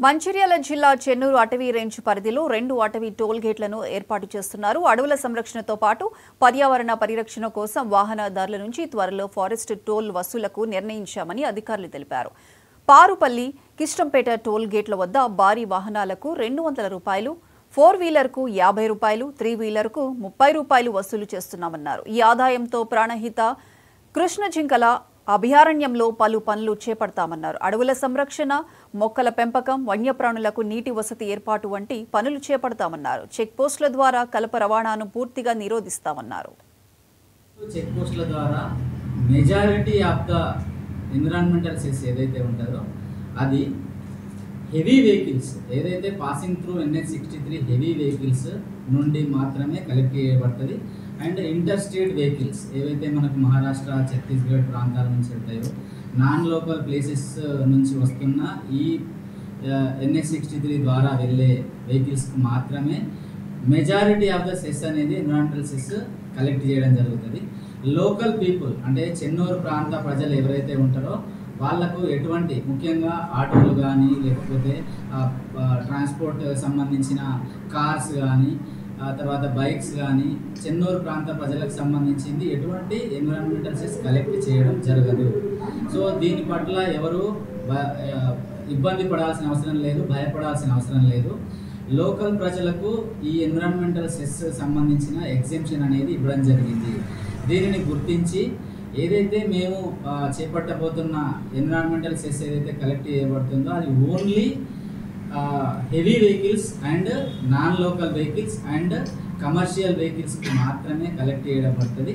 మంచిర్యాల జిల్లా చెన్నూరు అటవీ రేంజ్ పరిధిలో 2 అటవీ టోల్ గేట్లను ఏర్పాటు చేస్తున్నారు. అడవుల సంరక్షణతో పాటు పర్యావరణ పరిరక్షణ కోసం వాహనదారుల నుంచి త్వరలో ఫారెస్ట్ టోల్ వసూలకు నిర్ణయించామని అధికారులు తెలిపారు. పారుపల్లి, కిష్టంపేట టోల్ గేట్ల వద్ద భారీ వాహనాలకు 200 రూపాయలు, 4 వీలర్కు 50 రూపాయలు, 3 వీలర్కు 30 రూపాయలు వసూలు చేస్తున్నామన్నారు. ఈ ఆదాయంతో ప్రాణహిత కృష్ణజింకల అభయారణ్యంలో పలు పనులు చేపడతామన్నారు. అడవుల సంరక్షణ, మొక్కల పెంపకం, వన్యప్రాణులకు నీటి వసతి ఏర్పాటు వంటి పనులు చేపడతామన్నారు. చెక్ పోస్టుల ద్వారా కలప రవాణాను పూర్తిగా నిరోధిస్తామన్నారు. చెక్ పోస్టుల ద్వారా majority of the environmental cess ఏదైతే ఉంటుందో అది హెవీ వెహికల్స్ ఏదైతే passing through NH63 heavy vehicles నుండి మాత్రమే కలెక్ట్ చేయబడుతుంది. అండ్ ఇంటర్ స్టేట్ వెహికల్స్ ఏవైతే మనకు మహారాష్ట్ర, ఛత్తీస్గఢ్ ప్రాంతాల నుంచి వెళ్తాయో, నాన్ లోకల్ ప్లేసెస్ నుంచి వస్తున్న ఈ NH63 ద్వారా వెళ్ళే వెహికల్స్కి మాత్రమే మెజారిటీ ఆఫ్ ద సెస్ అనేది ఎన్విరాన్మెంటల్ సెస్ కలెక్ట్ చేయడం జరుగుతుంది. లోకల్ పీపుల్ అంటే చెన్నూరు ప్రాంత ప్రజలు ఎవరైతే ఉంటారో వాళ్ళకు ఎటువంటి ముఖ్యంగా ఆటోలు కానీ లేకపోతే ట్రాన్స్పోర్ట్ సంబంధించిన కార్స్ కానీ తర్వాత బైక్స్ కానీ చెన్నూరు ప్రాంత ప్రజలకు సంబంధించింది ఎటువంటి ఎన్విరాన్మెంటల్ సెస్ కలెక్ట్ చేయడం జరగదు. సో దీని పట్ల ఎవరు ఇబ్బంది పడాల్సిన అవసరం లేదు, భయపడాల్సిన అవసరం లేదు. లోకల్ ప్రజలకు ఈ ఎన్విరాన్మెంటల్ సెస్ సంబంధించిన ఎగ్జెంప్షన్ అనేది ఇవ్వడం జరిగింది. దీనిని గుర్తించి ఏదైతే మేము చేపట్టబోతున్న ఎన్విరాన్మెంటల్ సెస్ ఏదైతే కలెక్ట్ చేయబడుతుందో అది only heavy vehicles and non local vehicles and commercial వెహికల్స్కి మాత్రమే కలెక్ట్ చేయబడుతుంది.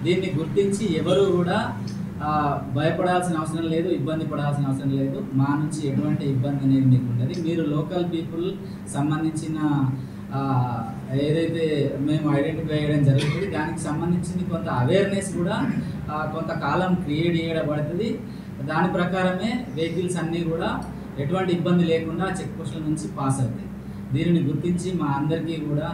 దీన్ని గుర్తించి ఎవరు కూడా భయపడాల్సిన అవసరం లేదు, ఇబ్బంది పడాల్సిన అవసరం లేదు. మా నుంచి ఎటువంటి ఇబ్బంది అనేది మీకు ఉండదు. మీరు లోకల్ పీపుల్ సంబంధించిన ఏదైతే మేము ఐడెంటిఫై చేయడం జరుగుతుంది దానికి సంబంధించింది కొంత అవేర్నెస్ కూడా కొంతకాలం క్రియేట్ చేయబడుతుంది. దాని ప్రకారమే వెహికల్స్ అన్నీ కూడా ఎటువంటి ఇబ్బంది లేకుండా చెక్ పోస్టుల నుంచి పాస్ అవుతాయి. దీనిని గుర్తించి మా అందరికీ కూడా